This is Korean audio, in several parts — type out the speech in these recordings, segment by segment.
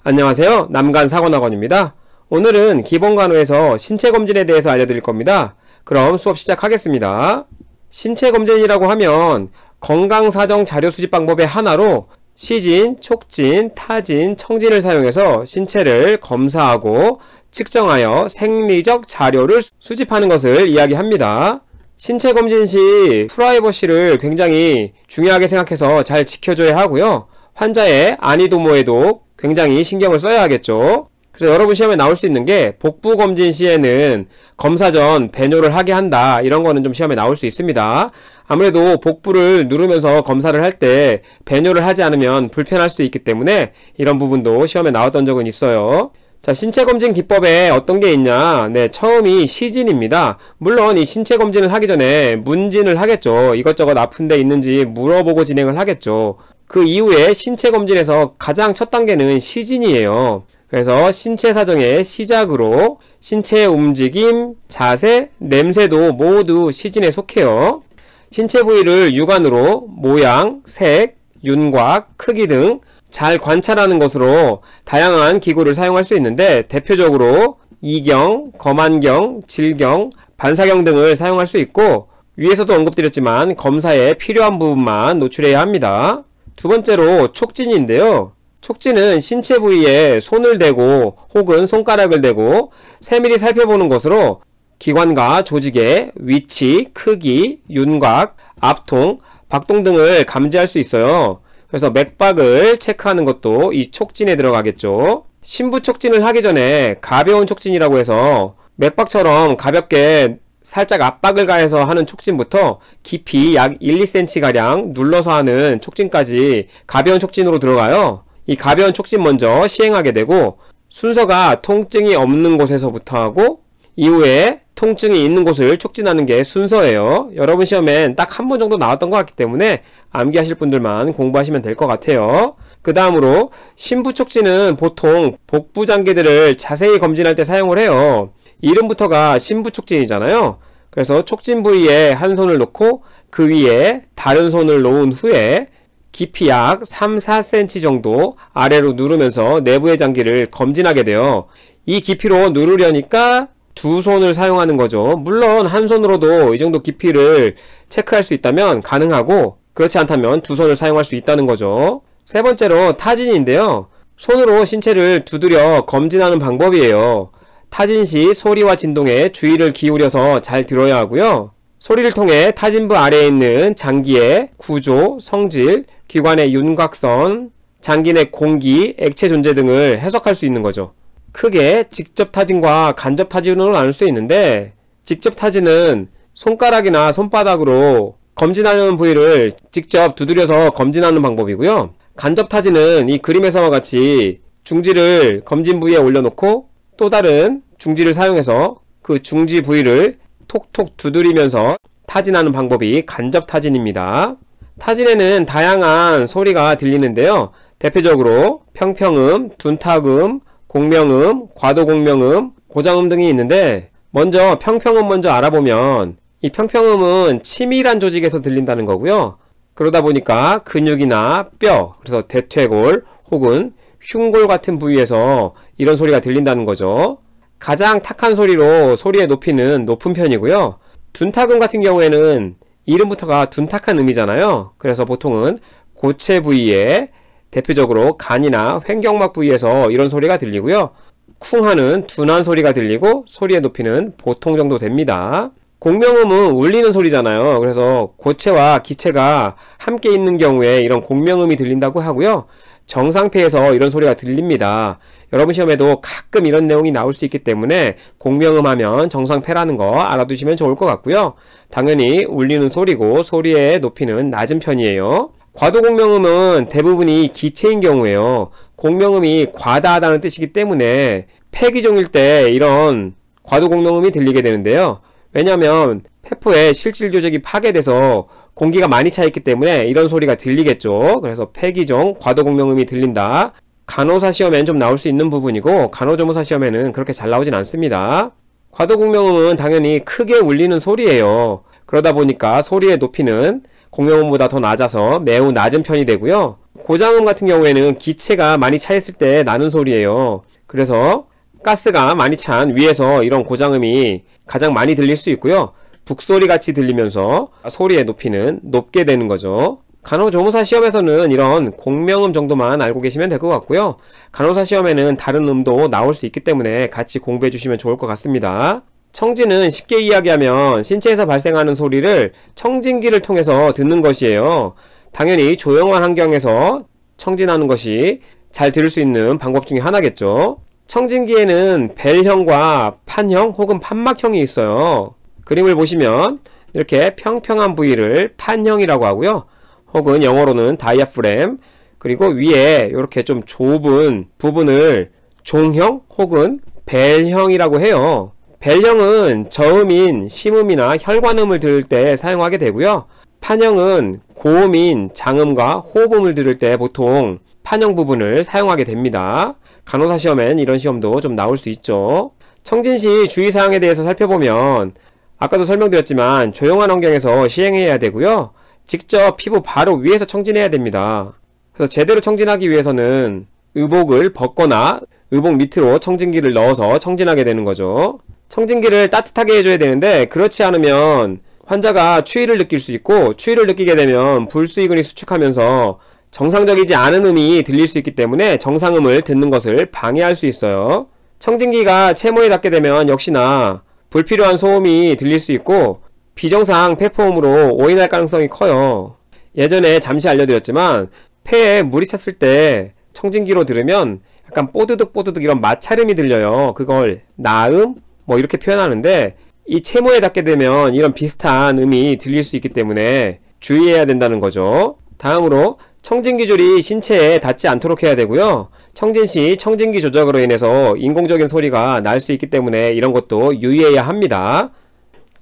안녕하세요. 남간사관학원입니다. 오늘은 기본간호에서 신체검진에 대해서 알려드릴 겁니다. 그럼 수업 시작하겠습니다. 신체검진이라고 하면 건강사정 자료 수집 방법의 하나로 시진, 촉진, 타진, 청진을 사용해서 신체를 검사하고 측정하여 생리적 자료를 수집하는 것을 이야기합니다. 신체검진 시 프라이버시를 굉장히 중요하게 생각해서 잘 지켜줘야 하고요. 환자의 안위도모에도 굉장히 신경을 써야 하겠죠. 그래서 여러분 시험에 나올 수 있는 게 복부 검진 시에는 검사 전 배뇨를 하게 한다, 이런 거는 좀 시험에 나올 수 있습니다. 아무래도 복부를 누르면서 검사를 할 때 배뇨를 하지 않으면 불편할 수도 있기 때문에 이런 부분도 시험에 나왔던 적은 있어요. 자, 신체검진 기법에 어떤 게 있냐? 네, 처음이 시진입니다. 물론 이 신체검진을 하기 전에 문진을 하겠죠. 이것저것 아픈 데 있는지 물어보고 진행을 하겠죠. 그 이후에 신체검진에서 가장 첫 단계는 시진이에요. 그래서 신체 사정의 시작으로 신체의 움직임, 자세, 냄새도 모두 시진에 속해요. 신체 부위를 육안으로 모양, 색, 윤곽, 크기 등 잘 관찰하는 것으로 다양한 기구를 사용할 수 있는데 대표적으로 이경, 검안경, 질경, 반사경 등을 사용할 수 있고 위에서도 언급드렸지만 검사에 필요한 부분만 노출해야 합니다. 두 번째로 촉진인데요. 촉진은 신체 부위에 손을 대고 혹은 손가락을 대고 세밀히 살펴보는 것으로 기관과 조직의 위치, 크기, 윤곽, 압통, 박동 등을 감지할 수 있어요. 그래서 맥박을 체크하는 것도 이 촉진에 들어가겠죠. 심부 촉진을 하기 전에 가벼운 촉진이라고 해서 맥박처럼 가볍게 살짝 압박을 가해서 하는 촉진부터 깊이 약 1, 2cm가량 눌러서 하는 촉진까지 가벼운 촉진으로 들어가요. 이 가벼운 촉진 먼저 시행하게 되고 순서가 통증이 없는 곳에서부터 하고 이후에 통증이 있는 곳을 촉진하는 게 순서예요. 여러분 시험엔 딱 한 번 정도 나왔던 것 같기 때문에 암기하실 분들만 공부하시면 될 것 같아요. 그 다음으로 심부 촉진은 보통 복부 장기들을 자세히 검진할 때 사용을 해요. 이름부터가 심부 촉진이잖아요. 그래서 촉진 부위에 한 손을 놓고 그 위에 다른 손을 놓은 후에 깊이 약 3, 4cm 정도 아래로 누르면서 내부의 장기를 검진하게 돼요. 이 깊이로 누르려니까 두 손을 사용하는 거죠. 물론 한 손으로도 이 정도 깊이를 체크할 수 있다면 가능하고 그렇지 않다면 두 손을 사용할 수 있다는 거죠. 세 번째로 타진인데요. 손으로 신체를 두드려 검진하는 방법이에요. 타진 시 소리와 진동에 주의를 기울여서 잘 들어야 하고요. 소리를 통해 타진부 아래에 있는 장기의 구조, 성질, 기관의 윤곽선, 장기 내 공기, 액체 존재 등을 해석할 수 있는 거죠. 크게 직접 타진과 간접 타진으로 나눌 수 있는데 직접 타진은 손가락이나 손바닥으로 검진하려는 부위를 직접 두드려서 검진하는 방법이고요. 간접 타진은 이 그림에서와 같이 중지를 검진 부위에 올려놓고 또 다른 중지를 사용해서 그 중지 부위를 톡톡 두드리면서 타진하는 방법이 간접 타진입니다. 타진에는 다양한 소리가 들리는데요. 대표적으로 평평음, 둔탁음, 공명음, 과도공명음, 고장음 등이 있는데 먼저 평평음 먼저 알아보면 이 평평음은 치밀한 조직에서 들린다는 거고요. 그러다 보니까 근육이나 뼈, 그래서 대퇴골 혹은 흉골 같은 부위에서 이런 소리가 들린다는 거죠. 가장 탁한 소리로 소리의 높이는 높은 편이고요. 둔탁음 같은 경우에는 이름부터가 둔탁한 음이잖아요. 그래서 보통은 고체 부위에 대표적으로 간이나 횡격막 부위에서 이런 소리가 들리고요. 쿵하는 둔한 소리가 들리고 소리의 높이는 보통 정도 됩니다. 공명음은 울리는 소리잖아요. 그래서 고체와 기체가 함께 있는 경우에 이런 공명음이 들린다고 하고요. 정상폐에서 이런 소리가 들립니다. 여러분 시험에도 가끔 이런 내용이 나올 수 있기 때문에 공명음 하면 정상폐라는 거 알아두시면 좋을 것 같고요. 당연히 울리는 소리고 소리의 높이는 낮은 편이에요. 과도공명음은 대부분이 기체인 경우에요. 공명음이 과다하다는 뜻이기 때문에 폐기종일 때 이런 과도공명음이 들리게 되는데요. 왜냐하면 폐포의 실질 조직이 파괴돼서 공기가 많이 차 있기 때문에 이런 소리가 들리겠죠. 그래서 폐기종, 과도공명음이 들린다. 간호사 시험엔 좀 나올 수 있는 부분이고 간호조무사 시험에는 그렇게 잘 나오진 않습니다. 과도공명음은 당연히 크게 울리는 소리예요. 그러다 보니까 소리의 높이는 공명음보다 더 낮아서 매우 낮은 편이 되고요. 고장음 같은 경우에는 기체가 많이 차 있을 때 나는 소리예요. 그래서 가스가 많이 찬 위에서 이런 고장음이 가장 많이 들릴 수 있고요. 북소리 같이 들리면서 소리의 높이는 높게 되는 거죠. 간호조무사 시험에서는 이런 공명음 정도만 알고 계시면 될 것 같고요. 간호사 시험에는 다른 음도 나올 수 있기 때문에 같이 공부해 주시면 좋을 것 같습니다. 청진은 쉽게 이야기하면 신체에서 발생하는 소리를 청진기를 통해서 듣는 것이에요. 당연히 조용한 환경에서 청진하는 것이 잘 들을 수 있는 방법 중에 하나겠죠. 청진기에는 벨형과 판형 혹은 판막형이 있어요. 그림을 보시면 이렇게 평평한 부위를 판형이라고 하고요. 혹은 영어로는 다이아프램, 그리고 위에 이렇게 좀 좁은 부분을 종형 혹은 벨형이라고 해요. 벨형은 저음인 심음이나 혈관음을 들을 때 사용하게 되고요. 판형은 고음인 장음과 호흡음을 들을 때 보통 판형 부분을 사용하게 됩니다. 간호사 시험엔 이런 시험도 좀 나올 수 있죠. 청진 시 주의사항에 대해서 살펴보면 아까도 설명드렸지만 조용한 환경에서 시행해야 되고요. 직접 피부 바로 위에서 청진해야 됩니다. 그래서 제대로 청진하기 위해서는 의복을 벗거나 의복 밑으로 청진기를 넣어서 청진하게 되는 거죠. 청진기를 따뜻하게 해줘야 되는데 그렇지 않으면 환자가 추위를 느낄 수 있고 추위를 느끼게 되면 불수의근이 수축하면서 정상적이지 않은 음이 들릴 수 있기 때문에 정상음을 듣는 것을 방해할 수 있어요. 청진기가 채모에 닿게 되면 역시나 불필요한 소음이 들릴 수 있고 비정상 폐포음으로 오인할 가능성이 커요. 예전에 잠시 알려드렸지만 폐에 물이 찼을 때 청진기로 들으면 약간 뽀드득 뽀드득 이런 마찰음이 들려요. 그걸 나음 뭐 이렇게 표현하는데 이 채모에 닿게 되면 이런 비슷한 음이 들릴 수 있기 때문에 주의해야 된다는 거죠. 다음으로 청진기 줄이 신체에 닿지 않도록 해야 되고요. 청진 시 청진기 조작으로 인해서 인공적인 소리가 날 수 있기 때문에 이런 것도 유의해야 합니다.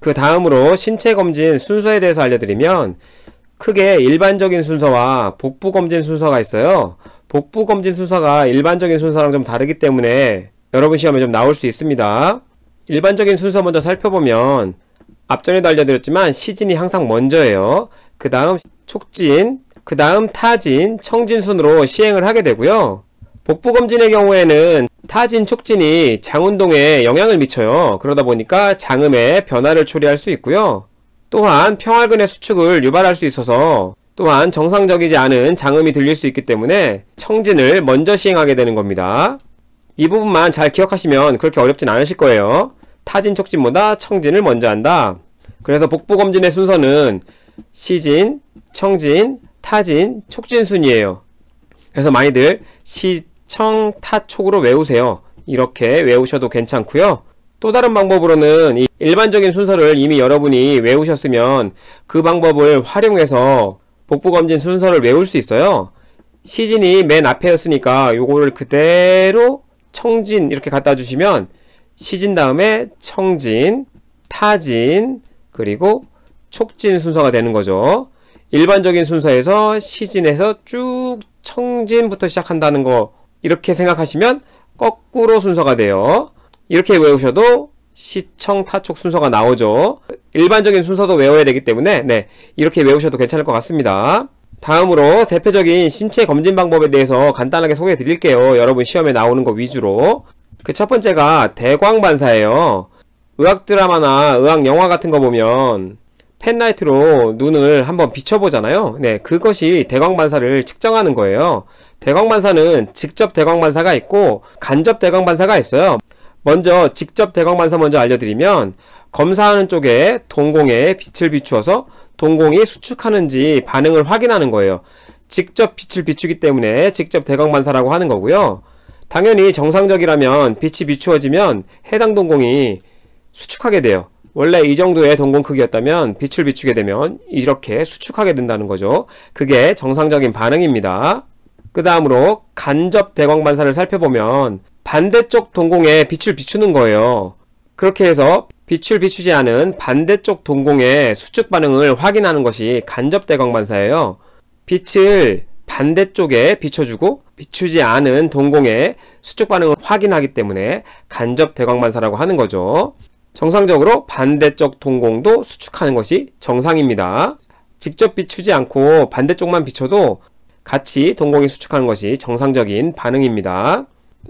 그 다음으로 신체 검진 순서에 대해서 알려드리면 크게 일반적인 순서와 복부 검진 순서가 있어요. 복부 검진 순서가 일반적인 순서랑 좀 다르기 때문에 여러분 시험에 좀 나올 수 있습니다. 일반적인 순서 먼저 살펴보면 앞전에도 알려드렸지만 시진이 항상 먼저예요. 그 다음 촉진, 그 다음 타진, 청진 순으로 시행을 하게 되고요. 복부 검진의 경우에는 타진, 촉진이 장운동에 영향을 미쳐요. 그러다 보니까 장음의 변화를 초래할 수 있고요. 또한 평활근의 수축을 유발할 수 있어서 또한 정상적이지 않은 장음이 들릴 수 있기 때문에 청진을 먼저 시행하게 되는 겁니다. 이 부분만 잘 기억하시면 그렇게 어렵진 않으실 거예요. 타진, 촉진보다 청진을 먼저 한다. 그래서 복부 검진의 순서는 시진, 청진, 타진, 촉진 순이에요. 그래서 많이들 시, 청, 타, 촉으로 외우세요. 이렇게 외우셔도 괜찮고요. 또 다른 방법으로는 이 일반적인 순서를 이미 여러분이 외우셨으면 그 방법을 활용해서 복부검진 순서를 외울 수 있어요. 시진이 맨 앞에였으니까 요거를 그대로 청진 이렇게 갖다 주시면 시진 다음에 청진, 타진, 그리고 촉진 순서가 되는 거죠. 일반적인 순서에서 시진에서 쭉 청진부터 시작한다는 거 이렇게 생각하시면 거꾸로 순서가 돼요. 이렇게 외우셔도 시청 타촉 순서가 나오죠. 일반적인 순서도 외워야 되기 때문에 이렇게 외우셔도 괜찮을 것 같습니다. 다음으로 대표적인 신체 검진 방법에 대해서 간단하게 소개해 드릴게요. 여러분 시험에 나오는 거 위주로. 그 첫 번째가 대광반사예요. 의학 드라마나 의학 영화 같은 거 보면 펜라이트로 눈을 한번 비춰보잖아요. 그것이 대광반사를 측정하는 거예요. 대광반사는 직접 대광반사가 있고 간접 대광반사가 있어요. 먼저 직접 대광반사 먼저 알려드리면 검사하는 쪽에 동공에 빛을 비추어서 동공이 수축하는지 반응을 확인하는 거예요. 직접 빛을 비추기 때문에 직접 대광반사라고 하는 거고요. 당연히 정상적이라면 빛이 비추어지면 해당 동공이 수축하게 돼요. 원래 이 정도의 동공 크기였다면 빛을 비추게 되면 이렇게 수축하게 된다는 거죠. 그게 정상적인 반응입니다. 그 다음으로 간접 대광반사를 살펴보면 반대쪽 동공에 빛을 비추는 거예요. 그렇게 해서 빛을 비추지 않은 반대쪽 동공의 수축 반응을 확인하는 것이 간접 대광반사예요. 빛을 반대쪽에 비춰주고 비추지 않은 동공의 수축 반응을 확인하기 때문에 간접 대광반사라고 하는 거죠. 정상적으로 반대쪽 동공도 수축하는 것이 정상입니다. 직접 비추지 않고 반대쪽만 비춰도 같이 동공이 수축하는 것이 정상적인 반응입니다.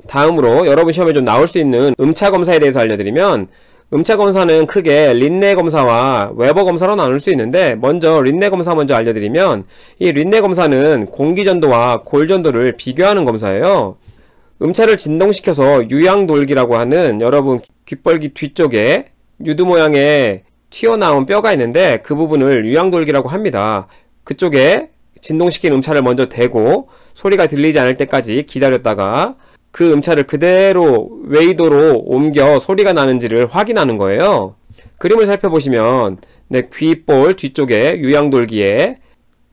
다음으로 여러분 시험에 좀 나올 수 있는 음차 검사에 대해서 알려드리면, 음차 검사는 크게 린네 검사와 웨버 검사로 나눌 수 있는데, 먼저 린네 검사 먼저 알려드리면, 이 린네 검사는 공기전도와 골전도를 비교하는 검사예요. 음차를 진동시켜서 유양돌기라고 하는, 여러분 귓벌기 뒤쪽에 유두 모양의 튀어나온 뼈가 있는데 그 부분을 유양돌기라고 합니다. 그쪽에 진동시킨 음차를 먼저 대고 소리가 들리지 않을 때까지 기다렸다가 그 음차를 그대로 웨이도로 옮겨 소리가 나는지를 확인하는 거예요. 그림을 살펴보시면 귓볼 뒤쪽에 유양돌기에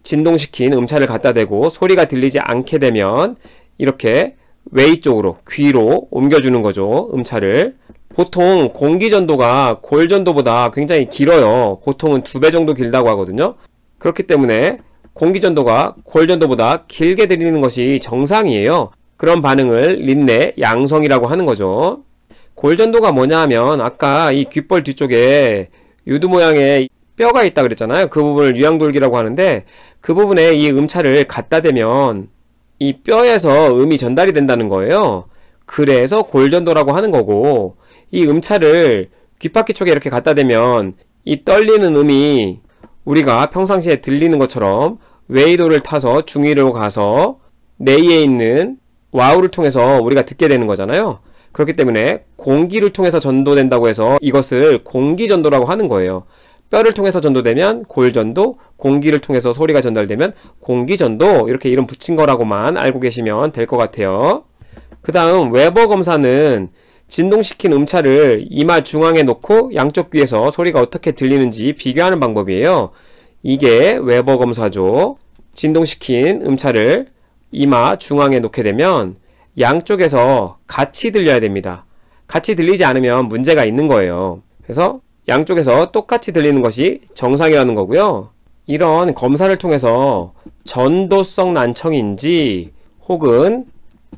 진동시킨 음차를 갖다 대고 소리가 들리지 않게 되면 이렇게 웨이 쪽으로, 귀로 옮겨주는 거죠. 음차를. 보통 공기전도가 골전도보다 굉장히 길어요. 보통은 2배 정도 길다고 하거든요. 그렇기 때문에 공기전도가 골전도보다 길게 들리는 것이 정상이에요. 그런 반응을 린네 양성이라고 하는 거죠. 골전도가 뭐냐 하면, 아까 이 귓볼 뒤쪽에 유두 모양의 뼈가 있다 그랬잖아요. 그 부분을 유양돌기라고 하는데, 그 부분에 이 음차를 갖다 대면 이 뼈에서 음이 전달이 된다는 거예요. 그래서 골전도라고 하는 거고, 이 음차를 귓바퀴 쪽에 이렇게 갖다 대면 이 떨리는 음이 우리가 평상시에 들리는 것처럼 웨이도를 타서 중위로 가서 내이에 있는 와우를 통해서 우리가 듣게 되는 거잖아요. 그렇기 때문에 공기를 통해서 전도된다고 해서 이것을 공기전도라고 하는 거예요. 뼈를 통해서 전도되면 골전도, 공기를 통해서 소리가 전달되면 공기전도, 이렇게 이름 붙인 거라고만 알고 계시면 될 것 같아요. 그 다음 웨버 검사는 진동시킨 음차를 이마 중앙에 놓고 양쪽 귀에서 소리가 어떻게 들리는지 비교하는 방법이에요. 이게 웨버 검사죠. 진동시킨 음차를 이마 중앙에 놓게 되면 양쪽에서 같이 들려야 됩니다. 같이 들리지 않으면 문제가 있는 거예요. 그래서 양쪽에서 똑같이 들리는 것이 정상이라는 거고요. 이런 검사를 통해서 전도성 난청인지 혹은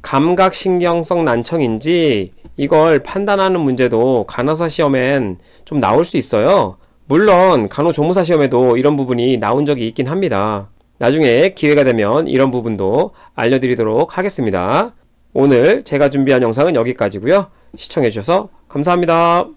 감각신경성 난청인지 이걸 판단하는 문제도 간호사 시험엔 좀 나올 수 있어요. 물론 간호조무사 시험에도 이런 부분이 나온 적이 있긴 합니다. 나중에 기회가 되면 이런 부분도 알려드리도록 하겠습니다. 오늘 제가 준비한 영상은 여기까지고요. 시청해주셔서 감사합니다.